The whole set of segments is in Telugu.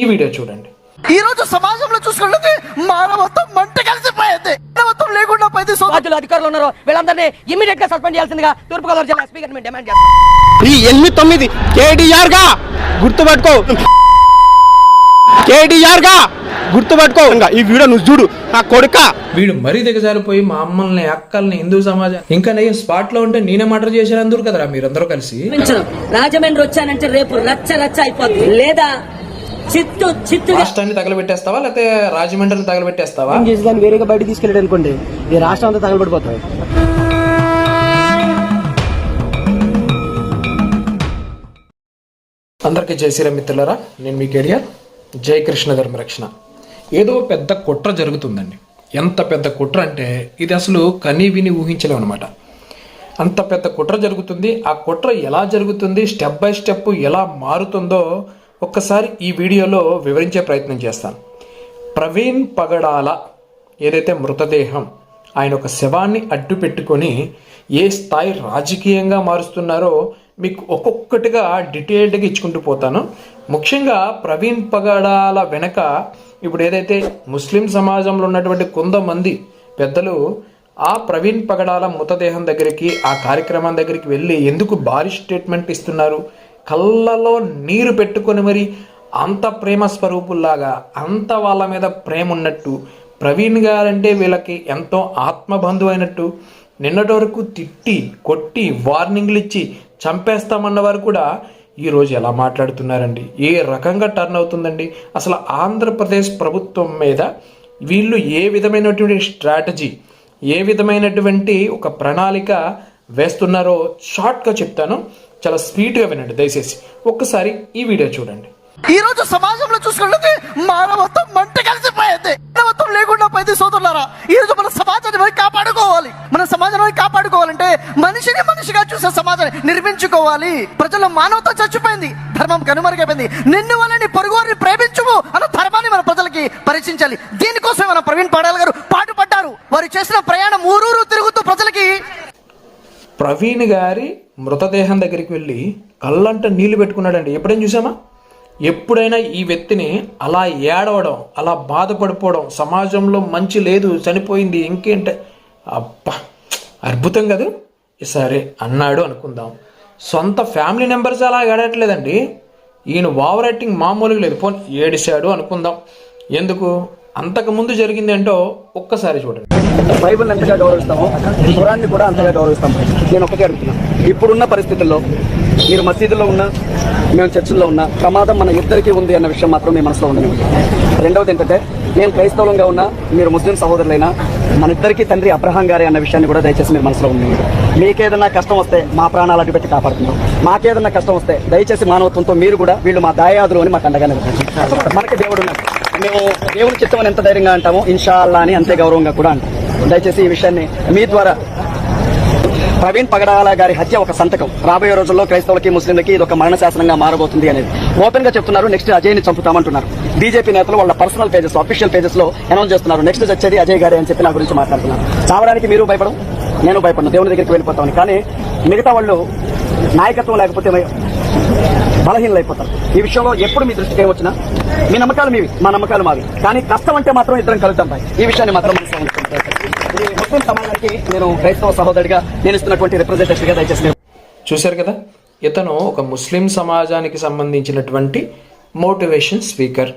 ఈ వీడియో చూడండి. ఈ రోజు సమాజంలో చూసుకుంటే మానవత్వం మంట కలిసిపోయింది. మానవత్వం లేకుండా పోయింది. రాజ్యులు అధికారులు ఉన్నారు, వీళ్ళందరినీ ఇమ్మీడియట్ గా సస్పెండ్ చేయాల్సిందిగా తూర్పుగోదావరి జిల్లా ఎస్పీ గారిని డిమాండ్ చేస్తాం. ఈ 8-9 కేటీఆర్ గా గుర్తుపట్టుకో, కేటీఆర్ గా గుర్తుపట్టుకో. ఈ వీడియో నువ్వు చూడు నా కొడుక. వీడు మరీ దిగజారిపోయి మా అమ్మల్ని అక్కల్ని హిందూ సమాజం ఇంకా నేను స్పాట్ లో ఉంటే నేనే మర్డర్ చేశాను కదరా మీరందరూ కలిసి. రాజమండ్రి వచ్చానంటే రేపు రచ్చ రచ్చ అయిపోతుంది, లేదా రాష్ట్రాన్ని తగలబెట్టేస్తావా లేకపోతే రాజమండ్రిని తగలబెట్టేస్తావా? దాన్ని వేరేగా బయట తీసుకెళ్ళాడు అనుకోండి, ఈ రాష్ట్రం అంతా తగలబడిపోతుంది. అందరికీ జై శ్రీరామ్ మిత్రులారా, నేను మీ కేటీఆర్. జై కృష్ణ ధర్మరక్షణ. ఏదో పెద్ద కుట్ర జరుగుతుందండి. ఎంత పెద్ద కుట్ర అంటే ఇది అసలు కనీ విని ఊహించలేము అనమాట. అంత పెద్ద కుట్ర జరుగుతుంది. ఆ కుట్ర ఎలా జరుగుతుంది, స్టెప్ బై స్టెప్ ఎలా మారుతుందో ఒక్కసారి ఈ వీడియోలో వివరించే ప్రయత్నం చేస్తాను. ప్రవీణ్ పగడాల ఏదైతే మృతదేహం, ఆయన ఒక శవాన్ని అడ్డు పెట్టుకొని ఏ స్థాయి రాజకీయంగా మారుస్తున్నారో మీకు ఒక్కొక్కటిగా డీటెయిల్డ్గా ఇచ్చుకుంటూ పోతాను. ముఖ్యంగా ప్రవీణ్ పగడాల వెనక ఇప్పుడు ఏదైతే ముస్లిం సమాజంలో ఉన్నటువంటి కొంతమంది పెద్దలు ఆ ప్రవీణ్ పగడాల మృతదేహం దగ్గరికి, ఆ కార్యక్రమం దగ్గరికి వెళ్ళి ఎందుకు భారీ స్టేట్మెంట్ ఇస్తున్నారు, కళ్ళలో నీరు పెట్టుకొని మరి అంత ప్రేమ స్వరూపుల్లాగా అంత వాళ్ళ మీద ప్రేమ ఉన్నట్టు, ప్రవీణ్ గారంటే వీళ్ళకి ఎంతో ఆత్మబంధువు అయినట్టు, నిన్నటి వరకు తిట్టి కొట్టి వార్నింగ్లు ఇచ్చి చంపేస్తామన్న వారు కూడా ఈరోజు ఎలా మాట్లాడుతున్నారండి? ఏ రకంగా టర్న్ అవుతుందండి? అసలు ఆంధ్రప్రదేశ్ ప్రభుత్వం మీద వీళ్ళు ఏ విధమైనటువంటి స్ట్రాటజీ, ఏ విధమైనటువంటి ఒక ప్రణాళిక వేస్తున్నారో షార్ట్గా చెప్తాను. చాలా స్పీడ్గా వినండి దయచేసి. ఒక్కసారి ఈ వీడియో చూడండి. ఈ రోజు సమాజంలో చూసుకుంటే మానవత్వం మంట కలిసిపోయింది. మానవత్వం లేకుండా పోయింది. సోదరులారా, ఈ రోజు మన సమాజాన్ని మనం కాపాడుకోవాలి. మన సమాజాన్ని కాపాడుకోవాలంటే మనిషిని మనిషిగా చూసే సమాజాన్ని నిర్మించుకోవాలి. ప్రజల్లో మానవత్వం చచ్చిపోయింది, ధర్మం కనుమరుగైపోయింది. నిన్ను వాళ్ళని పొరుగువారిని ప్రేమించుము అన్న ధర్మాన్ని మన ప్రజలకి పరిచయించాలి. దీనికోసం మన ప్రవీణ్ పగడాల గారు పాటుపడ్డారు. వారు చేసిన ప్రయాణం ఊరూరు తిరుగుతూ ప్రజలకి. ప్రవీణ్ గారి మృతదేహం దగ్గరికి వెళ్ళి కళ్ళంట నీళ్లు పెట్టుకున్నాడండి. ఎప్పుడైనా చూసామా? ఎప్పుడైనా ఈ వ్యక్తిని అలా ఏడవడం, అలా బాధపడిపోవడం, సమాజంలో మంచి లేదు, చనిపోయింది, ఇంకేంటే అబ్బా అద్భుతం కదా. సరే అన్నాడు అనుకుందాం. సొంత ఫ్యామిలీ మెంబర్స్ అలా ఏడట్లేదండి. ఈయన ఓవర్ యాక్టింగ్ మామూలుగా లేదు. పోనీ ఏడిశాడు అనుకుందాం. ఎందుకు? అంతకుముందు జరిగింది ఏంటో ఒక్కసారి చూడండి. బైబిల్ ఎంతగా గౌరవిస్తామో ఖురాన్ని కూడా అంతగా గౌరవిస్తాం. నేను ఒకటే అడుగుతున్నాను, ఇప్పుడున్న పరిస్థితుల్లో మీరు మసీదులో ఉన్నా, మేము చర్చిల్లో ఉన్నా, ప్రమాదం మన ఇద్దరికీ ఉంది అన్న విషయం మాత్రం మీ మనసులో ఉండదు. రెండవది ఏంటంటే, నేను క్రైస్తవంగా ఉన్నా, మీరు ముస్లిం సహోదరులైనా, మన ఇద్దరికీ తండ్రి అబ్రహాం గారి అన్న విషయాన్ని కూడా దయచేసి మీరు మనసులో ఉంది. మీకేదన్నా కష్టం వస్తే మా ప్రాణాలు అడ్డుపెట్టి కాపాడుతున్నాం. మాకేదన్నా కష్టం వస్తే దయచేసి మానవత్వంతో మీరు కూడా వీళ్ళు మా దాయాదులు అని మాకు అండగానే మనకి దేవుడు ఉన్నారు. మేము దేవుని చిత్తం ఎంత ధైర్యంగా అంటామో ఇన్షా అల్లా అని అంతే గౌరవంగా కూడా అంటాం. దయచేసి ఈ విషయాన్ని మీ ద్వారా, ప్రవీణ్ పగడాల గారి హత్య ఒక సంతకం. రాబోయే రోజుల్లో క్రైస్తవులకి ముస్లింలకి ఇది ఒక మరణ శాసనంగా మారబోతుంది అనేది ఓపెన్ గా చెప్తున్నారు. నెక్స్ట్ అజయ్ని చంపుతామంటున్నారు. బీజేపీ నేతలు వాళ్ళ పర్సనల్ పేజెస్, అఫీషియల్ పేజెస్ లో అనౌన్స్ చేస్తున్నారు, నెక్స్ట్ వచ్చేది అజయ్ గారే అని చెప్పి నా గురించి మాట్లాడుతున్నారు. చావడానికి మీరు భయపడం, నేను భయపడను, దేవుని దగ్గరికి వెళ్ళిపోతామని. కానీ మిగతా వాళ్ళు నాయకత్వం లేకపోతే బలహీనలు అయిపోతారు. ఈ విషయంలో ఎప్పుడు మీ దృష్టికి ఏమొచ్చినా మీ నమ్మకాలు మీవి, మా నమ్మకాలు మావి. కానీ కష్టం అంటే మాత్రం ఇద్దరం కలుగుతాం. ఈ విషయాన్ని మాత్రం ముస్లిం సమాజానికి నేను క్రైస్తవ సహోదరుడిగా నేను ఇస్తున్నటువంటి రిప్రజెంటేటివ్ గా దయచేసి. చూశారు కదా, ఇతను ఒక ముస్లిం సమాజానికి సంబంధించినటువంటి మోటివేషన్ స్పీకర్.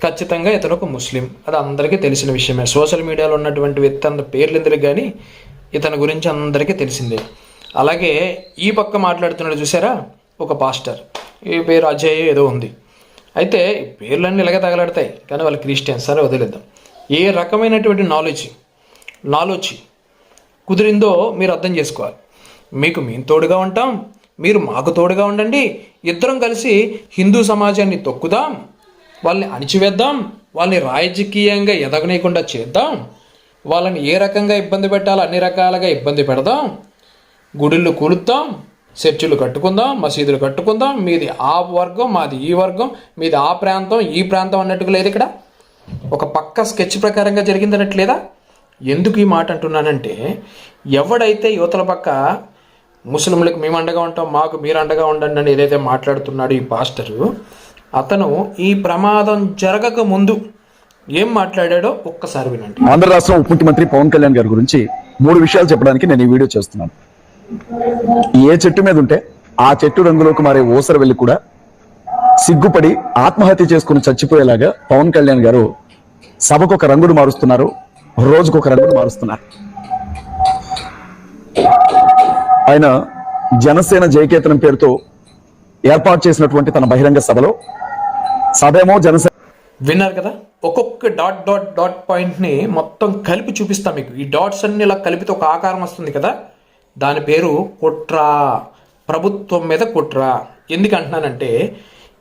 ఖచ్చితంగా ఇతను ఒక ముస్లిం, అది అందరికీ తెలిసిన విషయమే. సోషల్ మీడియాలో ఉన్నటువంటి వ్యక్తి అంత పేర్లు ఎందుకు కానీ ఇతని గురించి అందరికీ తెలిసిందే. అలాగే ఈ పక్క మాట్లాడుతున్నాడు చూసారా, ఒక పాస్టర్, ఈ పేరు అజయ్ ఏదో ఉంది. అయితే పేర్లన్నీ ఇలాగే తగలాడతాయి, కానీ వాళ్ళు క్రిస్టియన్స్, సరే వదిలేద్దాం. ఏ రకమైనటువంటి నాలెడ్జ్ కుదిరిందో మీరు అర్థం చేసుకోవాలి. మీకు మేము తోడుగా ఉంటాం, మీరు మాకు తోడుగా ఉండండి, ఇద్దరం కలిసి హిందూ సమాజాన్ని తొక్కుదాం, వాళ్ళని అణిచివేద్దాం, వాళ్ళని రాజకీయంగా ఎదగనీయకుండా చేద్దాం, వాళ్ళని ఏ రకంగా ఇబ్బంది పెట్టాలో అన్ని రకాలుగా ఇబ్బంది పెడదాం, గుడిళ్ళు కూలుద్దాం, చర్చిలు కట్టుకుందాం, మసీదులు కట్టుకుందాం, మీది ఆ వర్గం, మాది ఈ వర్గం, మీది ఆ ప్రాంతం ఈ ప్రాంతం అన్నట్టుగా లేదు. ఇక్కడ ఒక పక్క స్కెచ్ ప్రకారంగా జరిగిందన్నట్లేదా? ఎందుకు ఈ మాట అంటున్నానంటే, ఎవడైతే యువతల పక్క ముస్లింలకు మేము అండగా ఉంటాం, మాకు మీరు అండగా ఉండండి అని ఏదైతే మాట్లాడుతున్నాడు ఈ పాస్టరు, అతను ఈ ప్రమాదం జరగక ముందు ఏం మాట్లాడాడో ఒక్కసారి వినండి. ఆంధ్ర రాష్ట్రం ఉప ముఖ్యమంత్రి పవన్ కళ్యాణ్ గారి గురించి 3 విషయాలు చెప్పడానికి నేను ఈ వీడియో చేస్తున్నాను. ఏ చెట్టు మీద ఉంటే ఆ చెట్టు రంగులోకి మారే ఊసర వెళ్ళి కూడా సిగ్గుపడి ఆత్మహత్య చేసుకుని చచ్చిపోయేలాగా పవన్ కళ్యాణ్ గారు సభకు ఒక రంగును మారుస్తున్నారు, రోజుకు ఒక రంగును మారుస్తున్నారు. ఆయన జనసేన జయకేతనం పేరుతో ఏర్పాటు చేసినటువంటి తన బహిరంగ సభేమో జనసేన. విన్నారు కదా, ఒక్కొక్క డాట్ డాట్ డాట్ పాయింట్ని మొత్తం కలిపి చూపిస్తాం మీకు. ఈ డాట్స్ అన్ని ఇలా కలిపితే ఒక ఆకారం వస్తుంది కదా, దాని పేరు కుట్ర, ప్రభుత్వం మీద కుట్ర. ఎందుకు అంటున్నానంటే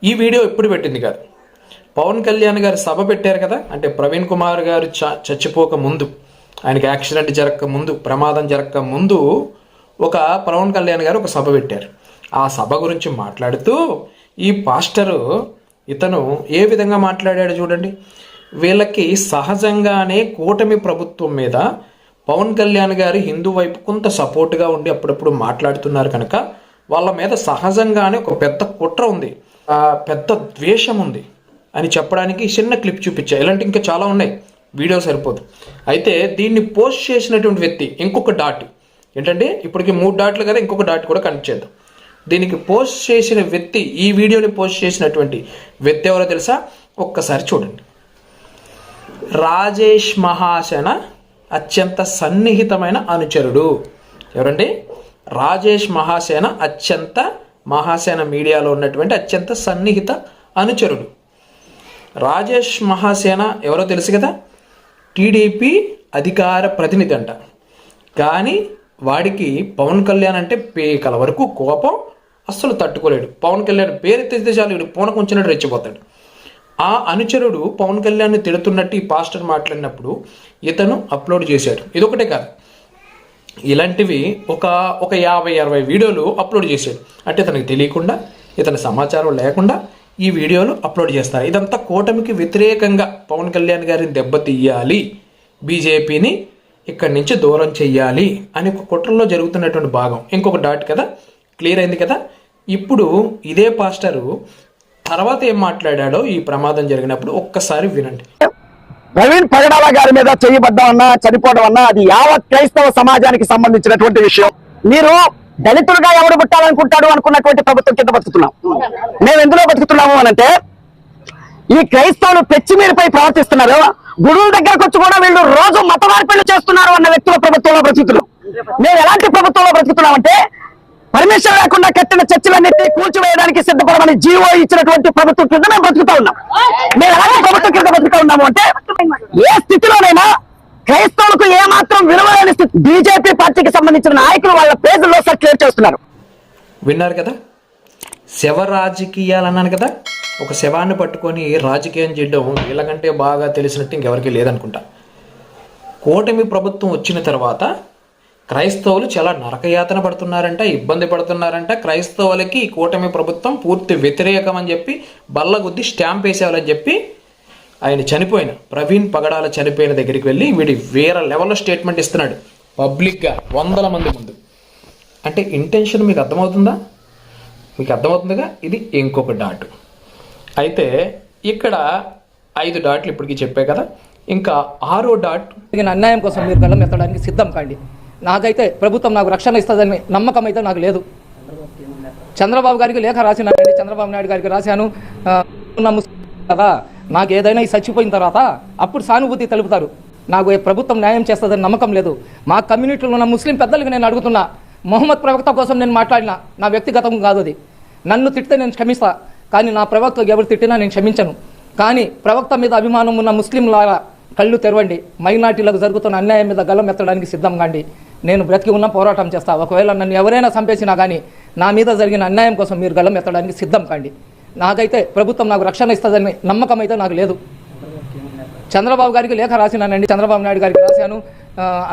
ఈ వీడియో ఎప్పుడు పెట్టింది కాదు, పవన్ కళ్యాణ్ గారు సభ పెట్టారు కదా, అంటే ప్రవీణ్ కుమార్ గారు చచ్చిపోక ముందు, ఆయనకి యాక్సిడెంట్ జరగక ముందు, ప్రమాదం జరగక ముందు పవన్ కళ్యాణ్ గారు ఒక సభ పెట్టారు. ఆ సభ గురించి మాట్లాడుతూ ఈ పాస్టరు ఇతను ఏ విధంగా మాట్లాడాడు చూడండి. వీళ్ళకి సహజంగానే కూటమి ప్రభుత్వం మీద పవన్ కళ్యాణ్ గారు హిందూ వైపు కొంత సపోర్ట్గా ఉండి అప్పుడప్పుడు మాట్లాడుతున్నారు కనుక వాళ్ళ మీద సహజంగానే ఒక పెద్ద కుట్ర ఉంది, పెద్ద ద్వేషం ఉంది అని చెప్పడానికి చిన్న క్లిప్ చూపించా. ఇలాంటి ఇంకా చాలా ఉన్నాయి, వీడియో సరిపోదు. అయితే దీన్ని పోస్ట్ చేసినటువంటి వ్యక్తి ఇంకొక డాట్ ఏంటంటే, ఇప్పటికి 3 డాట్లు కదా, ఇంకొక డాట్ కూడా కనెక్ట్ చేద్దాం. దీనికి పోస్ట్ చేసిన వ్యక్తి, ఈ వీడియోని పోస్ట్ చేసినటువంటి వ్యక్తి ఎవరో తెలుసా? ఒక్కసారి చూడండి. రాజేష్ మహాసేన అత్యంత సన్నిహితమైన అనుచరుడు. ఎవరండి? రాజేష్ మహాసేన మహాసేన మీడియాలో ఉన్నటువంటి అత్యంత సన్నిహిత అనుచరుడు. రాజేష్ మహాసేన ఎవరో తెలుసు కదా, టీడీపీ అధికార ప్రతినిధి అంట. కానీ వాడికి పవన్ కళ్యాణ్ అంటే పేకల వరకు కోపం, అస్సలు తట్టుకోలేడు. పవన్ కళ్యాణ్ పేరు తెస్తే చాలు వీడు పూనకు ఉంచినట్టు రెచ్చిపోతాడు. ఆ అనుచరుడు పవన్ కళ్యాణ్ని తిడుతున్నట్టు ఈ పాస్టర్ మాట్లాడినప్పుడు ఇతను అప్లోడ్ చేశాడు. ఇదొకటే కాదు, ఇలాంటివి ఒక 50-60 వీడియోలు అప్లోడ్ చేశాడు. అంటే ఇతనికి తెలియకుండా, ఇతని సమాచారం లేకుండా ఈ వీడియోలు అప్లోడ్ చేస్తారు. ఇదంతా కూటమికి వ్యతిరేకంగా పవన్ కళ్యాణ్ గారిని దెబ్బతీయాలి, బీజేపీని ఇక్కడి నుంచి దూరం చెయ్యాలి అని ఒక కుట్రలో జరుగుతున్నటువంటి భాగం. ఇంకొక డాట్ కదా, క్లియర్ అయింది కదా. ఇప్పుడు ఇదే పాస్టరు తర్వాత ఏం మాట్లాడాడో ఈ ప్రమాదం జరిగినప్పుడు ఒక్కసారి వినండి. ప్రవీణ్ పగడాల గారి మీద చేయబడ్డం అన్నా, చనిపోవడం అన్నా అది యావత్ క్రైస్తవ సమాజానికి సంబంధించినటువంటి విషయం. మీరు దళితులుగా ఎవడు పుట్టాలనుకుంటాడు అనుకున్నటువంటి ప్రభుత్వం కింద బతుకుతున్నాం. మేము ఎందులో బతుకుతున్నాము అనంటే, ఈ క్రైస్తవులు పెచ్చిమీరిపై ప్రవర్తిస్తున్నారు, గురువుల దగ్గరకు వచ్చి కూడా వీళ్ళు రోజు మత మార్పిళ్లు చేస్తున్నారు అన్న వ్యక్తుల ప్రభుత్వంలో బ్రతుకుతున్నాం. మేము ఎలాంటి ప్రభుత్వంలో బ్రతుకుతున్నామంటే, పర్మిషన్ లేకుండా కట్టిన చర్చలన్నింటినీ కూల్చివేయడానికి సిద్ధపడమని జీవో ఇచ్చినటువంటి ప్రభుత్వం కింద మేము బ్రతుకుతా ఉన్నాం. మేము ఎలాంటి ప్రభుత్వం కింద బ్రతుకుతా ఉన్నాము అంటే, ఏ స్థితిలోనైనా క్రైస్తవులకు ఏమాత్రం విలువలేని స్థితి బీజేపీ పార్టీకి సంబంధించిన నాయకులు వాళ్ళ పేజీల్లో సర్క్యులేట్ చేస్తున్నారు. విన్నారు కదా, శవ రాజకీయాలు అన్నాను కదా. ఒక శవాన్ని పట్టుకొని రాజకీయం చేయడం వీళ్ళకంటే బాగా తెలిసినట్టు ఇంకెవరికి లేదనుకుంటా. కూటమి ప్రభుత్వం వచ్చిన తర్వాత క్రైస్తవులు చాలా నరకయాతన పడుతున్నారంట, ఇబ్బంది పడుతున్నారంట. క్రైస్తవులకి ఈ కూటమి ప్రభుత్వం పూర్తి వ్యతిరేకం అని చెప్పి బల్లగుద్ది స్టాంప్ వేసేవాళ్ళని చెప్పి ఆయన చనిపోయిన ప్రవీణ్ పగడాల చనిపోయిన దగ్గరికి వెళ్ళి వీడి వేరే లెవెల్లో స్టేట్మెంట్ ఇస్తున్నాడు పబ్లిక్గా 100 మంది ముందు. అంటే ఇంటెన్షన్ మీకు అర్థమవుతుందా? మీకు అర్థమవుతుందిగా. ఇది ఇంకొక డాట్. అయితే ఇక్కడ 5 డాట్లు ఇప్పటికీ చెప్పే కదా, ఇంకా 6వ డాట్. అన్యాయం కోసం మీరు గల్లం ఎత్తడానికి సిద్ధం కాండి. నాకైతే ప్రభుత్వం నాకు రక్షణ ఇస్తుందని నమ్మకం అయితే నాకు లేదు. చంద్రబాబు గారికి లేఖ రాసినానండి, చంద్రబాబు నాయుడు గారికి రాశాను కదా. నాకు ఏదైనా చచ్చిపోయిన తర్వాత అప్పుడు సానుభూతి తెలుపుతారు. నాకు ప్రభుత్వం న్యాయం చేస్తుందని నమ్మకం లేదు. మా కమ్యూనిటీలో ఉన్న ముస్లిం పెద్దలకు నేను అడుగుతున్నా, మొహమ్మద్ ప్రవక్త కోసం నేను మాట్లాడినా, నా వ్యక్తిగతం కాదు అది. నన్ను తిడితే నేను క్షమిస్తా, కానీ నా ప్రవక్త ఎవరు తిట్టినా నేను క్షమించను. కానీ ప్రవక్త మీద అభిమానం ఉన్న ముస్లింల కళ్ళు తెరవండి. మైనార్టీలకు జరుగుతున్న అన్యాయం మీద గల్లం ఎత్తడానికి సిద్ధం కాండి. నేను బ్రతికి ఉన్న పోరాటం చేస్తా. ఒకవేళ నన్ను ఎవరైనా చంపేసినా కానీ నా మీద జరిగిన అన్యాయం కోసం మీరు గల్లం ఎత్తడానికి సిద్ధం కాండి. నాకైతే ప్రభుత్వం నాకు రక్షణ ఇస్తుందని నమ్మకం అయితే నాకు లేదు. చంద్రబాబు గారికి లేఖ రాసినానండి, చంద్రబాబు నాయుడు గారికి రాశాను,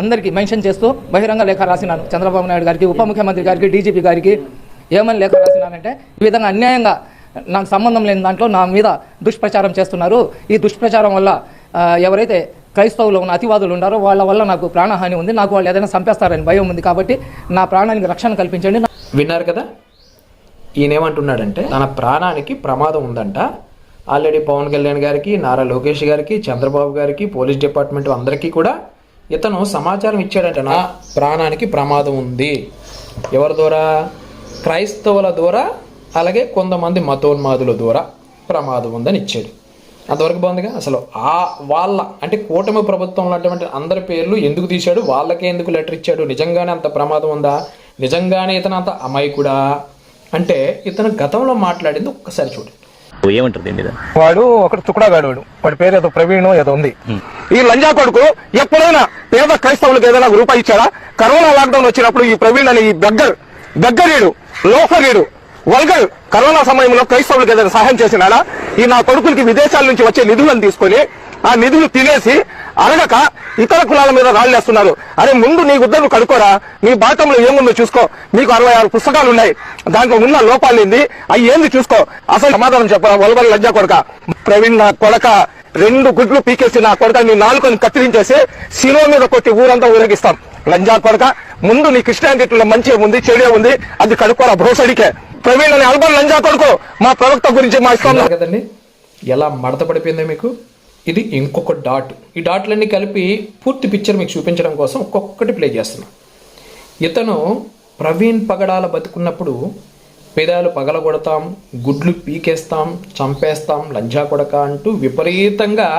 అందరికీ మెన్షన్ చేస్తూ బహిరంగ లేఖ రాసినాను. చంద్రబాబు నాయుడు గారికి, ఉప ముఖ్యమంత్రి గారికి, డీజీపీ గారికి ఏమని లేఖ రాసినానంటే, ఈ విధంగా అన్యాయంగా నాకు సంబంధం లేని దాంట్లో నా మీద దుష్ప్రచారం చేస్తున్నారు. ఈ దుష్ప్రచారం వల్ల ఎవరైతే క్రైస్తవులు ఉన్న అతివాదులు ఉన్నారో వాళ్ళ వల్ల నాకు ప్రాణహాని ఉంది, నాకు వాళ్ళు ఏదైనా చంపేస్తారని భయం ఉంది, కాబట్టి నా ప్రాణానికి రక్షణ కల్పించండి. విన్నారు కదా, ఈయనేమంటున్నాడంటే తన ప్రాణానికి ప్రమాదం ఉందంట, ఆల్రెడీ పవన్ కళ్యాణ్ గారికి, నారా లోకేష్ గారికి, చంద్రబాబు గారికి, పోలీస్ డిపార్ట్మెంట్ అందరికీ కూడా ఇతను సమాచారం ఇచ్చాడంట, నా ప్రాణానికి ప్రమాదం ఉంది. ఎవరి ద్వారా? క్రైస్తవుల ద్వారా, అలాగే కొంతమంది మతోన్మాదుల ద్వారా ప్రమాదం ఉందని ఇచ్చాడు. అంతవరకు బాగుందిగా. అసలు వాళ్ళ అంటే కూటమి ప్రభుత్వంలో అటువంటి అందరి పేర్లు ఎందుకు తీశాడు, వాళ్ళకే ఎందుకు లెటర్ ఇచ్చాడు, నిజంగానే అంత ప్రమాదం ఉందా, నిజంగానే ఇతను అంత అమాయకుడా అంటే ఇతను గతంలో మాట్లాడింది ఒక్కసారి చూడండి. ఏమంటారు? వాడు ఒకటి తుకుడాగాడు, వాడి పేరు ఏదో ప్రవీణ్ ఏదో ఉంది. ఈ లంజా కొడుకు ఎప్పుడైనా పేద క్రైస్తవులకు ఏదైనా రూపాయి ఇచ్చాడా? కరోనా లాక్డౌన్ వచ్చినప్పుడు ఈ ప్రవీణ్ అని ఈ దగ్గరీడు లోఫరీడు వల్గర్ కరోనా సమయంలో క్రైస్తవులకు ఏదైనా సహాయం చేసినాడా? ఈ నా కొడుకులకి విదేశాల నుంచి వచ్చే నిధులను తీసుకొని ఆ నిధులు తినేసి అరగక ఇతర కులాల మీద రాళ్ళేస్తున్నారు. అరే ముందు నీ గుద్దలు కడుకోరా, నీ బాటంలో ఏముందో చూసుకో. మీకు 66 పుస్తకాలు ఉన్నాయి, దాంట్లో ఉన్న లోపాలు ఏంది అవి ఏంది చూసుకో. అసలు సమాధానం చెప్పరా వల్గర్ లంజా కొడక. ప్రవీణ్ నా కొడక 2 గుడ్లు పీకేసి నా కొడక నీ నాలుకని కత్తిరించేసి శిలో మీద కొట్టి ఊరంతా ఊరేగిస్తాం. లంజా కొడక, ముందు నీ క్రిస్టియానిటీలో మంచి ఉంది చెడే ఉంది, అది కడుక్కోరా భోసడికే. ప్రవీణ్ అని అల్బన్ లంజా కొడుకు మా ప్రవక్త గురించి మా ఇష్టం కదండి ఎలా మడత పడిపోయిందో మీకు. ఇది ఇంకొక డాట్. ఈ డాట్లన్నీ కలిపి పూర్తి పిక్చర్ మీకు చూపించడం కోసం ఒక్కొక్కటి ప్లే చేస్తున్నాం. ఇతను ప్రవీణ్ పగడాల బతుకున్నప్పుడు పేదాలు పగలగొడతాం, గుడ్లు పీకేస్తాం, చంపేస్తాం, లంజా కొడక అంటూ విపరీతంగా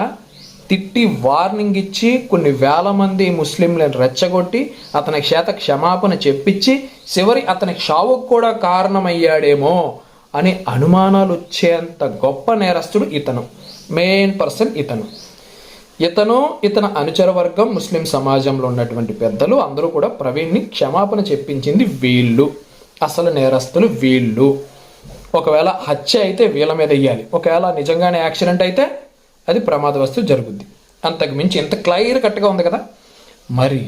తిట్టి వార్నింగ్ ఇచ్చి కొన్ని వేల మంది ముస్లింలను రెచ్చగొట్టి అతని చేత క్షమాపణ చెప్పించి చివరి అతని చావుకు కూడా కారణమయ్యాడేమో అని అనుమానాలు వచ్చేంత గొప్ప నేరస్తుడు ఇతను. మెయిన్ పర్సన్ ఇతను అనుచర వర్గం, ముస్లిం సమాజంలో ఉన్నటువంటి పెద్దలు అందరూ కూడా ప్రవీణ్ని క్షమాపణ చెప్పించింది వీళ్ళు. అసలు నేరస్తులు వీళ్ళు. ఒకవేళ హత్య అయితే వీళ్ళ మీద వెయ్యాలి, ఒకవేళ నిజంగానే యాక్సిడెంట్ అయితే అది ప్రమాదవస్తు జరుగుద్ది. అంతకు మించి ఎంత క్లియర్ కట్గా ఉంది కదా. మరి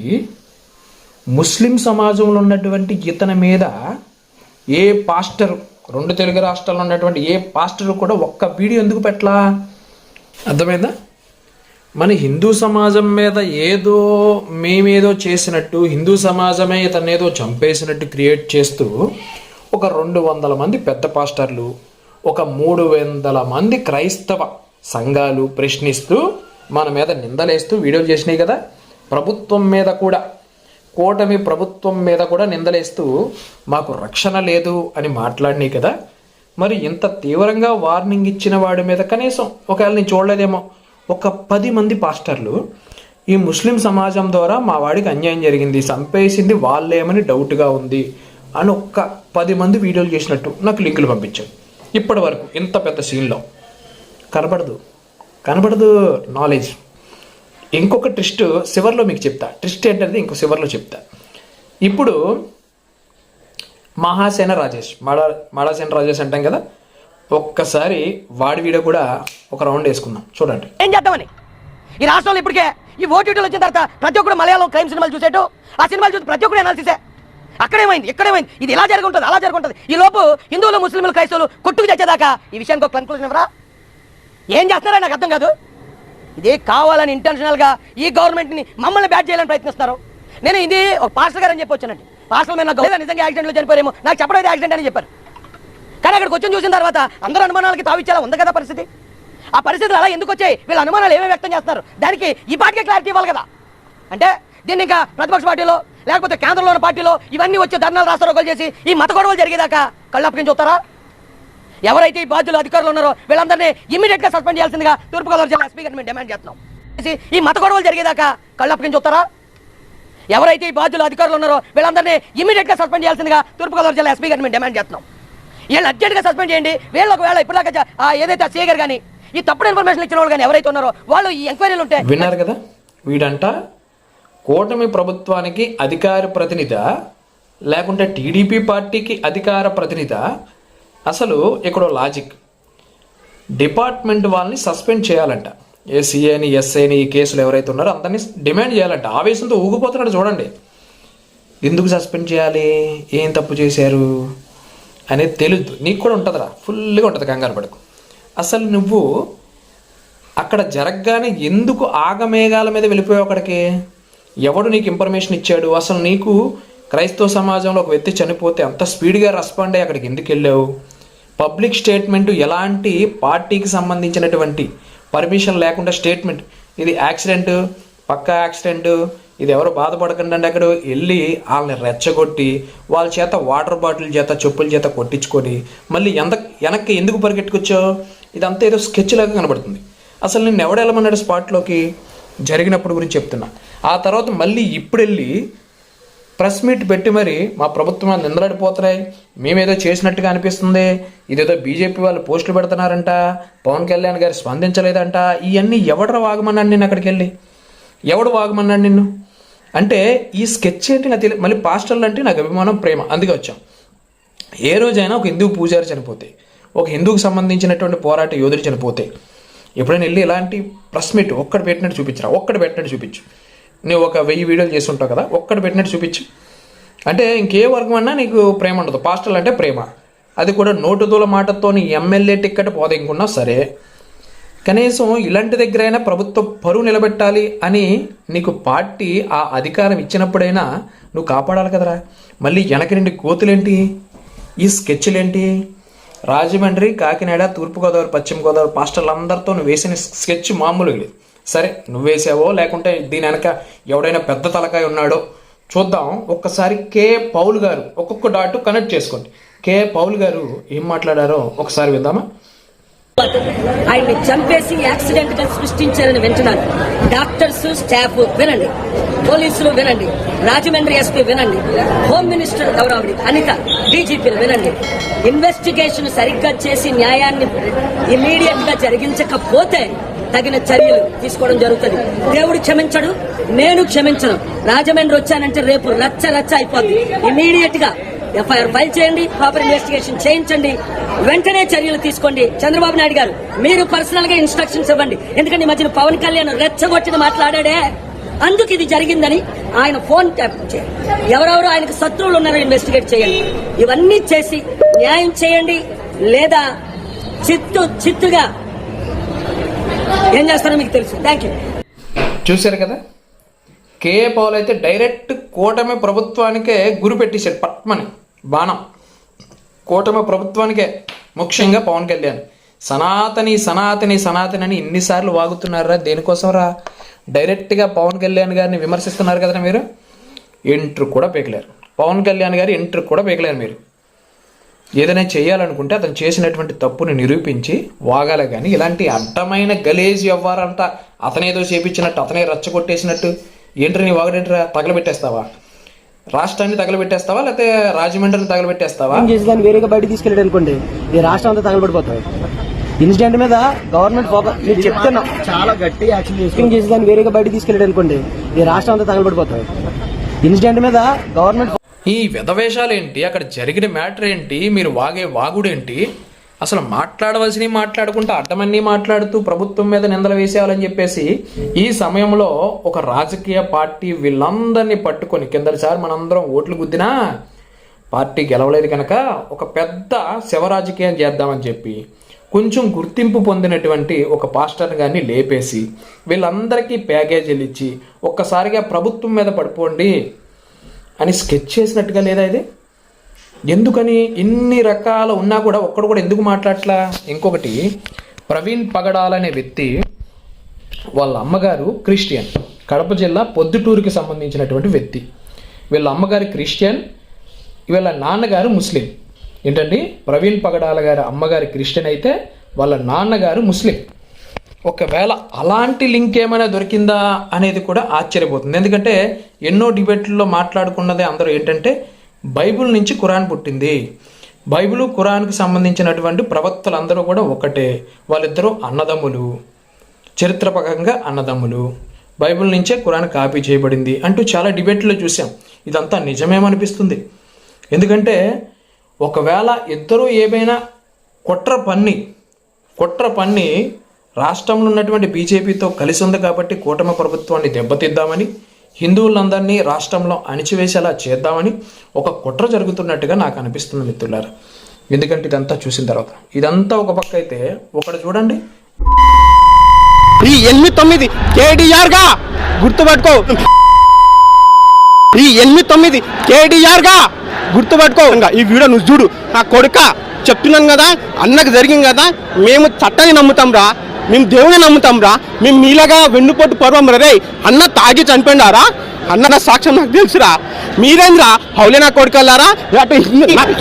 ముస్లిం సమాజంలో ఉన్నటువంటి ఇతని మీద ఏ పాస్టర్, 2 తెలుగు రాష్ట్రాల్లో ఉన్నటువంటి ఏ పాస్టర్ కూడా ఒక్క వీడియో ఎందుకు పెట్టలా? అర్థమైందా? మన హిందూ సమాజం మీద ఏదో మేమేదో చేసినట్టు, హిందూ సమాజమే ఇతను ఏదో చంపేసినట్టు క్రియేట్ చేస్తూ ఒక 200 మంది పెద్ద పాస్టర్లు, ఒక 300 మంది క్రైస్తవ సంఘాలు ప్రశ్నిస్తూ మన మీద నిందలేస్తూ వీడియోలు చేసినాయి కదా. ప్రభుత్వం మీద కూడా, కూటమి ప్రభుత్వం మీద కూడా నిందలేస్తూ మాకు రక్షణ లేదు అని మాట్లాడినాయి కదా. మరి ఇంత తీవ్రంగా వార్నింగ్ ఇచ్చిన వాడి మీద కనీసం ఒకవేళ నేను చూడలేదేమో ఒక 10 మంది పాస్టర్లు ఈ ముస్లిం సమాజం ద్వారా మా వాడికి అన్యాయం జరిగింది, చంపేసింది వాళ్ళేమని డౌట్గా ఉంది అని ఒక్క 10 మంది వీడియోలు చేసినట్టు నాకు లింకులు పంపించారు. ఇప్పటి వరకు ఇంత పెద్ద సీన్లో కనబడదు నాలెడ్జ్. ఇంకొక ట్విస్ట్ చివరిలో మీకు చెప్తా. ట్విస్ట్ ఏంటంటే ఇంకో చివరిలో చెప్తా. ఇప్పుడు మహాసేన రాజేష్, మాడాసేన రాజేష్ అంటాం కదా, ఒక్కసారి వాడి వీడియో కూడా ఒక రౌండ్ వేసుకుందాం, చూడండి. ఏం చేద్దామని ఈ రాష్ట్రంలో ఇప్పటికే ఈ ఓటీటీలు వచ్చిన తర్వాత ప్రతి ఒక్కరు మలయాళం క్రైమ్ సినిమాలు చూసేట్టు, ఆ సినిమాలు చూసి ప్రతి ఒక్కరు అనాలిసిసే. అక్కడేమైంది, ఇక్కడేమైంది, ఇది ఇలా జరుగుంటుంది, అలా జరుగుంటుంది. ఈ లోపు హిందువులు, ముస్లింలు, క్రైస్తవులు కొట్టుకు తెచ్చేదాకా ఈ విషయానికి ఒక కన్క్లూజన్ ఎవరా? ఏం చేస్తున్నారో నాకు అర్థం కాదు. ఇదే కావాలని ఇంటెన్షనల్గా ఈ గవర్నమెంట్ని మమ్మల్ని బ్యాట్ చేయాలని ప్రయత్నిస్తున్నారు. నేను ఇది ఒక పాస్టర్ గారు అని చెప్పి వచ్చానండి. పాస్టర్ మీద నాకు నిజంగా యాక్సిడెంట్లో చనిపోయారేమో, నాకు చెప్పడం యాక్సిడెంట్ అని చెప్పారు. కానీ అక్కడికి వచ్చి చూసిన తర్వాత అందరూ అనుమానాలకి తావిచ్చేలా ఉంది కదా పరిస్థితి. ఆ పరిస్థితులు అలా ఎందుకు వచ్చాయి, వీళ్ళ అనుమానాలు ఏమేమి వ్యక్తం చేస్తున్నారు, దానికి ఈ పార్టీకి క్లారిటీ ఇవ్వాలి కదా. అంటే దీన్ని ఇంకా ప్రతిపక్ష పార్టీలో లేకపోతే కేంద్రంలో ఉన్న పార్టీలో ఇవన్నీ వచ్చి ధర్నాలు రాస్తారోకలు చేసి ఈ మత గొడవలు జరిగేదాకా కళ్ళప్పకించి చూస్తారా? ఎవరైతే ఈ బాధ్యులు అధికారులు ఉన్నారో వీళ్ళందరినీ ఇమీడియట్ గా సస్పెండ్ చేయాల్సిందిగా తూర్పుగోదావరి జిల్లా ఎస్పీ గారిని మేము డిమాండ్ చేస్తున్నాం. ఈ మత గొడవలు జరిగేదాకా కళ్ళప్పకించి చూస్తారా? ఎవరైతే ఈ బాధ్యులు అధికారులు ఉన్నారో వీళ్ళందరినీ ఇమీడియట్ గా సస్పెండ్ చేయాల్సిందిగా తూర్పుగోదావరి జిల్లా ఎస్పీ గారిని మేము డిమాండ్ చేస్తున్నాం. వీళ్ళు అర్జెంట్ గా సస్పెండ్ చేయండి. వీళ్ళు ఒకవేళ ఇప్పటిదాకా ఏదైతే సీఏ గారు కానీ ఈ తప్పుడు ఇన్ఫర్మేషన్ ఇచ్చిన వాళ్ళు కానీ ఎవరైతే ఉన్నారో వాళ్ళు ఈ ఎంక్వైరీలు ఉంటే. విన్నారు కదా, వీడంట కూటమి ప్రభుత్వానికి అధికార ప్రతినిధి లేకుంటే టీడీపీ పార్టీకి అధికార ప్రతినిధి. అసలు ఇక్కడ లాజిక్, డిపార్ట్మెంట్ వాళ్ళని సస్పెండ్ చేయాలంట. ఏసీఏని, ఎస్ఐని, ఈ కేసులు ఎవరైతే ఉన్నారో అందరినీ డిమాండ్ చేయాలంట. ఆవేశంతో ఊగిపోతున్నాడు చూడండి. ఎందుకు సస్పెండ్ చేయాలి, ఏం తప్పు చేశారు అనేది తెలుద్దు. నీకు కూడా ఉంటుందిరా, ఫుల్గా ఉంటుంది, కంగారు పడకు. అసలు నువ్వు అక్కడ జరగగానే ఎందుకు ఆగమేఘాల మీద వెళ్ళిపోయావు అక్కడికి? ఎవడు నీకు ఇన్ఫర్మేషన్ ఇచ్చాడు? అసలు నీకు క్రైస్తవ సమాజంలో ఒక వ్యక్తి చనిపోతే అంత స్పీడ్గా రెస్పాండ్ అయ్యి అక్కడికి ఎందుకు వెళ్ళావు? పబ్లిక్ స్టేట్మెంట్, ఎలాంటి పార్టీకి సంబంధించినటువంటి పర్మిషన్ లేకుండా స్టేట్మెంట్, ఇది యాక్సిడెంట్, పక్కా యాక్సిడెంట్, ఇది ఎవరు బాధపడకండి అంటే అక్కడ వెళ్ళి వాళ్ళని రెచ్చగొట్టి వాళ్ళ చేత వాటర్ బాటిల్ చేత చెప్పుల చేత కొట్టించుకొని మళ్ళీ వెనక్కి ఎందుకు పరిగెట్టుకొచ్చావు? ఇదంతా ఏదో స్కెచ్ లాగా కనబడుతుంది. అసలు నేను ఎవడు వెళ్ళమన్నాడు స్పాట్లోకి? జరిగినప్పుడు గురించి చెప్తున్నా. ఆ తర్వాత మళ్ళీ ఇప్పుడు వెళ్ళి ప్రెస్ మీట్ పెట్టి మరి మా ప్రభుత్వం నిందలాడిపోతున్నాయి, మేమేదో చేసినట్టుగా అనిపిస్తుంది, ఇదేదో బీజేపీ వాళ్ళు పోస్టులు పెడుతున్నారంట, పవన్ కళ్యాణ్ గారు స్పందించలేదంట, ఇవన్నీ ఎవడరా వాగమన్నాడు నిన్ను? అక్కడికి వెళ్ళి ఎవడు వాగమన్నాడు నిన్ను? అంటే ఈ స్కెచ్ ఏంటి నాకు తెలియదు. మళ్ళీ పాస్టర్లు అంటే నాకు అభిమానం, ప్రేమ, అందుకే వచ్చాం. ఏ రోజైనా ఒక హిందూ పూజారి చనిపోతే, ఒక హిందూకి సంబంధించినటువంటి పోరాట యోధుడు చనిపోతే ఎప్పుడైనా వెళ్ళి ఇలాంటి ప్రెస్ మీట్ ఒక్కటి పెట్టినట్టు చూపించరా? ఒక్కటి పెట్టినట్టు చూపించు. నువ్వు ఒక 1000 వీడియోలు చేస్తుంటావు కదా, ఒక్కటి పెట్టినట్టు చూపించు. అంటే ఇంకే వర్గం అన్నా నీకు ప్రేమ ఉండదు. పాస్టర్లు అంటే ప్రేమ, అది కూడా నోటుదూల మాటతో నీ ఎమ్మెల్యే టిక్కెట్ పోదెంకున్నా సరే, కనీసం ఇలాంటి దగ్గరైనా ప్రభుత్వ పరువు నిలబెట్టాలి అని నీకు పార్టీ ఆ అధికారం ఇచ్చినప్పుడైనా నువ్వు కాపాడాలి కదరా. మళ్ళీ వెనక నుండి కోతులేంటి, ఈ స్కెచ్లేంటి? రాజమండ్రి, కాకినాడ, తూర్పుగోదావరి, పశ్చిమ గోదావరి పాస్టర్లు అందరితో నువ్వు వేసిన స్కెచ్ మామూలుగా లేదు. సరే నువ్వు వేసావో లేకుంటే దీని వెనక ఎవడైనా పెద్ద తలకాయ ఉన్నాడో చూద్దాం. ఒక్కసారి కే పౌల్ గారు ఒక్కొక్క డాట్ కనెక్ట్ చేసుకోండి. కే పౌల్ గారు ఏం మాట్లాడారో ఒకసారి విద్దామా? ఆయన్ని చంపేసి యాక్సిడెంట్ గా సృష్టించారని వింటున్నాను. డాక్టర్స్, స్టాఫ్ వినండి, పోలీసులు వినండి, రాజమండ్రి ఎస్పీ వినండి, హోమ్ మినిస్టర్ గౌరవడి అనిత, డీజీపీలు వినండి. ఇన్వెస్టిగేషన్ సరిగ్గా చేసి న్యాయాన్ని ఇమ్మీడియట్ గా జరిగించకపోతే తగిన చర్యలు తీసుకోవడం జరుగుతుంది. దేవుడు క్షమించడు, నేను క్షమించను. రాజమండ్రి వచ్చానంటే రేపు రచ్చ రచ్చ అయిపోద్ది. ఇమ్మీడియట్ గా ఎఫ్ఐఆర్ ఫైల్ చేయండి, ప్రాపర్ ఇన్వెస్టిగేషన్ చేయించండి, వెంటనే చర్యలు తీసుకోండి. చంద్రబాబు నాయుడు గారు మీరు పర్సనల్ గా ఇన్స్ట్రక్షన్స్ ఇవ్వండి. ఎందుకంటే ఈ మధ్యన పవన్ కళ్యాణ్ రెచ్చగొట్టిన మాట్లాడాడే, అందుకు ఇది జరిగిందని ఆయన ఫోన్ ట్యాప్ చేయండి. ఎవరెవరు ఆయనకు శత్రువులు ఉన్నారో ఇన్వెస్టిగేట్ చేయండి. ఇవన్నీ చేసి న్యాయం చేయండి, లేదా చిత్తుగా ఏం చేస్తారో మీకు తెలుసు. Thank you. చూశారు కదా, కే పౌల్ అయితే డైరెక్ట్ కూటమి ప్రభుత్వానికే గురి పెట్టేశాడు. పట్మని బాణం కూటమి ప్రభుత్వానికే, ముఖ్యంగా పవన్ కళ్యాణ్. సనాతని సనాతని సనాతని అని ఎన్నిసార్లు వాగుతున్నారా? దేనికోసం రా? డైరెక్ట్గా పవన్ కళ్యాణ్ గారిని విమర్శిస్తున్నారు కదా మీరు. ఎంట్రు కూడా పీకలేరు పవన్ కళ్యాణ్ గారు, ఎంట్రు కూడా పీకలేరు మీరు. ఏదైనా చేయాలనుకుంటే అతను చేసినటువంటి తప్పుని నిరూపించి వాగాలి. కానీ ఇలాంటి అడ్డమైన గలేజ్ వ్యవహారంతా అతనేదో చేపించినట్టు, అతనే రచ్చగొట్టేసినట్టు ఏంట్రా నీ వాగడేంట్రా? తగలబెట్టేస్తావా? రాష్ట్రాన్ని తగలబెట్టేస్తావా, లేకపోతే రాజమండ్రిని తగలబెట్టేస్తావా? చేసి దాన్ని వేరేగా బయట తీసుకెళ్ళాడు అనుకోండి, ఈ రాష్ట్రం అంతా తగలబడిపోతుంది. ఇన్సిడెంట్ మీద గవర్నమెంట్ ఫోకస్, నేను చెప్తున్నా, చాలా గట్టి యాక్షన్ చేసి దాన్ని వేరేగా బయట తీసుకెళ్ళాడు అనుకోండి, ఈ రాష్ట్రం అంతా తగలబడిపోతుంది. ఇన్సిడెంట్ మీద గవర్నమెంట్ ఈ విధవేషాలు ఏంటి? అక్కడ జరిగిన మ్యాటర్ ఏంటి? మీరు వాగే వాగుడేంటి? అసలు మాట్లాడవలసినవి మాట్లాడుకుంటూ అడ్డమన్నీ మాట్లాడుతూ ప్రభుత్వం మీద నిందలు వేసేయాలని చెప్పేసి ఈ సమయంలో ఒక రాజకీయ పార్టీ వీళ్ళందరినీ పట్టుకొని, కిందసారి మనందరం ఓట్లు గుద్దినా పార్టీ గెలవలేదు కనుక ఒక పెద్ద శవ రాజకీయం చేద్దామని చెప్పి కొంచెం గుర్తింపు పొందినటువంటి ఒక పాస్టర్ గారిని లేపేసి వీళ్ళందరికీ ప్యాకేజీలు ఇచ్చి ఒక్కసారిగా ప్రభుత్వం మీద పడిపోండి అని స్కెచ్ చేసినట్టుగా లేదా ఇది? ఎందుకని ఇన్ని రకాల ఉన్నా కూడా ఒక్కడు కూడా ఎందుకు మాట్లాడట్లా? ఇంకొకటి, ప్రవీణ్ పగడాల అనే వ్యక్తి వాళ్ళ అమ్మగారు క్రిస్టియన్, కడప జిల్లా పొద్దుటూరుకి సంబంధించినటువంటి వ్యక్తి. వీళ్ళ అమ్మగారు క్రిస్టియన్, వీళ్ళ నాన్నగారు ముస్లిం. ఏంటండి, ప్రవీణ్ పగడాల గారి అమ్మగారి క్రిస్టియన్ అయితే వాళ్ళ నాన్నగారు ముస్లిం. ఒకవేళ అలాంటి లింక్ ఏమైనా దొరికిందా అనేది కూడా ఆశ్చర్యపోతుంది. ఎందుకంటే ఎన్నో డిబేట్లలో మాట్లాడుకున్నదే అందరూ ఏంటంటే బైబిల్ నుంచి ఖురాన్ పుట్టింది, బైబిల్ ఖురాన్కి సంబంధించినటువంటి ప్రవక్తలందరూ కూడా ఒకటే, వాళ్ళిద్దరూ అన్నదమ్ములు, చరిత్రపరంగా అన్నదమ్ములు, బైబిల్ నుంచే ఖురాన్ కాపీ చేయబడింది అంటూ చాలా డిబేట్లో చూసాం. ఇదంతా నిజమేమనిపిస్తుంది. ఎందుకంటే ఒకవేళ ఇద్దరూ ఏమైనా కుట్ర పన్ని రాష్ట్రంలో ఉన్నటువంటి బీజేపీతో కలిసి ఉంది కాబట్టి కూటమి ప్రభుత్వాన్ని దెబ్బతిద్దామని, హిందువులందరినీ రాష్ట్రంలో అణిచివేసేలా చేద్దామని ఒక కుట్ర జరుగుతున్నట్టుగా నాకు అనిపిస్తుంది మిత్రులారా. ఎందుకంటే ఇదంతా చూసిన తర్వాత, ఇదంతా ఒక పక్క అయితే ఒకటి చూడండి, ఈ 8-9 కేడీఆర్ గా గుర్తుపెట్టుకో, ఈ 8-9 కేడీఆర్ గా గుర్తుపెట్టుకో. ఈ వీడియో నువ్వు చూడు, నా కొడుక చెప్తున్నాను కదా, అన్నకు జరిగింది కదా, మేము చట్టాన్ని నమ్ముతాం రా, మేము దేవుని నమ్ముతాం రా, మేము మీలాగా వెన్నుపోటు పర్వం రే. అన్న తాగి చనిపోయినారా, అన్న నా సాక్ష్యం నాకు తెలుసురా. మీరేంద్రా హౌలేనా కొడుకల్లారా,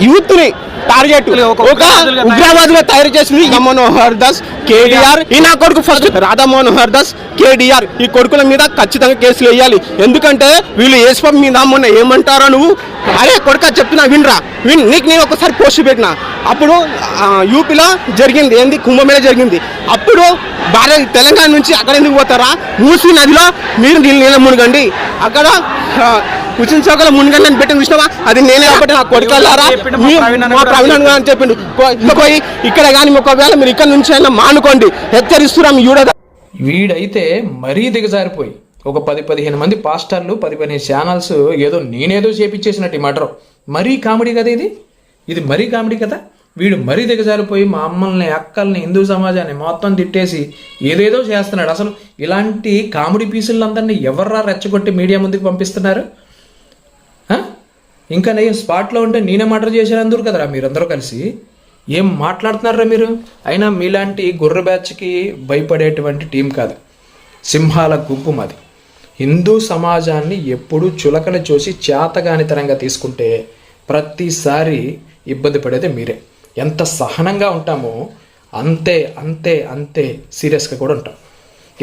యూత్ని టార్గెట్ ఒక ఉగ్రవాదులు తయారు చేసింది మనోహర్ దాస్, కేటీఆర్. ఈ నా కొడుకు ఫస్ట్ రాధా మనోహర్ దాస్, కేటీఆర్ ఈ కొడుకుల మీద ఖచ్చితంగా కేసులు వేయాలి. ఎందుకంటే వీళ్ళు ఏసుపం మీద మొన్న ఏమంటారో నువ్వు, అరే కొడుక చెప్తున్నా వినరా, నీకు నేను ఒకసారి పోస్ట్ పెట్టినా. అప్పుడు యూపీలో జరిగింది ఏంది, కుంభమేళ జరిగింది. అప్పుడు భారత తెలంగాణ నుంచి అక్కడ ఎందుకు పోతారా, మూసీ నదిలో మీరు నీళ్ళ మునగండి, అక్కడ కుచిన్ చౌకలో మునగండి అని పెట్టిన విషయమా, అది నేనే కాబట్టి నా కొడుకల్లారా మా ప్రవీణ్ అని చెప్పిండు. పోయి ఇక్కడ కానీ ఒకవేళ మీరు ఇక్కడ నుంచి అయినా మానుకోండి, హెచ్చరిస్తున్నాం. వీడైతే మరీ దిగజారిపోయి ఒక 10-15 మంది పాస్టర్లు 10-15 ఛానల్స్ ఏదో నేనేదో చేపించేసినట్టు ఈ మటర్. మరీ కామెడీ కదా ఇది మరీ కామెడీ కదా. వీడు మరీ దిగజారిపోయి మా అమ్మల్ని, అక్కల్ని, హిందూ సమాజాన్ని మొత్తం తిట్టేసి ఏదేదో చేస్తున్నాడు. అసలు ఇలాంటి కామెడీ పీసులందరినీ ఎవర్రా రెచ్చగొట్టి మీడియా ముందుకు పంపిస్తున్నారు? ఇంకా నేను స్పాట్లో ఉంటే నేనే మర్డర్ చేశానందరూ కదరా మీరందరూ కలిసి. ఏం మాట్లాడుతున్నారా మీరు? అయినా మీలాంటి గుర్ర బ్యాచ్కి భయపడేటువంటి టీం కాదు, సింహాల గుంపు మాది. హిందూ సమాజాన్ని ఎప్పుడూ చులకన చూసి చేతగానితనంగా తీసుకుంటే ప్రతిసారి ఇబ్బంది పడేది మీరే. ఎంత సహనంగా ఉంటామో అంతే అంతే అంతే సీరియస్గా కూడా ఉంటాం.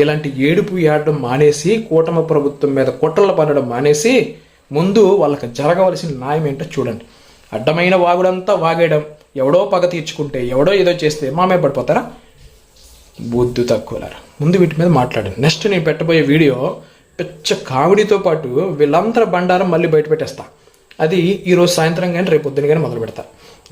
ఇలాంటి ఏడుపు ఏడడం మానేసి, కూటమి ప్రభుత్వం మీద కుట్రలు పడడం మానేసి ముందు వాళ్ళకి జరగవలసిన న్యాయం ఏంటో చూడండి. అడ్డమైన వాగుడంతా వాగేయడం, ఎవడో పగ తీర్చుకుంటే, ఎవడో ఏదో చేస్తే మామే పడిపోతారా? బుద్ధి తక్కువలారా. ముందు వీటి మీద మాట్లాడండి. నెక్స్ట్ నేను పెట్టబోయే వీడియో పిచ్చ కామెడీతో పాటు వీళ్ళందరూ బండారం మళ్ళీ బయట పెట్టేస్తా. అది ఈరోజు సాయంత్రం కానీ రేపు పొద్దున కానీ మొదలు పెడతా.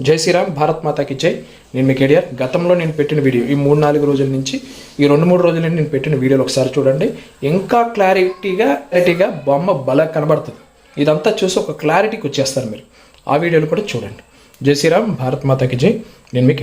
జై శ్రీరామ్, భారత్ మాతాకి జై. నేను మీ కేటీఆర్. గతంలో నేను పెట్టిన వీడియో ఈ 3-4 రోజుల నుంచి, ఈ 2-3 రోజుల నుంచి నేను పెట్టిన వీడియోలు ఒకసారి చూడండి. ఇంకా క్లారిటీగా బొమ్మ బల కనబడుతుంది. ఇదంతా చూసి ఒక క్లారిటీకి వచ్చేస్తారు మీరు. ఆ వీడియోలు కూడా చూడండి. జై శ్రీరామ్, భారత్ మాతాకి జై. నేను మీ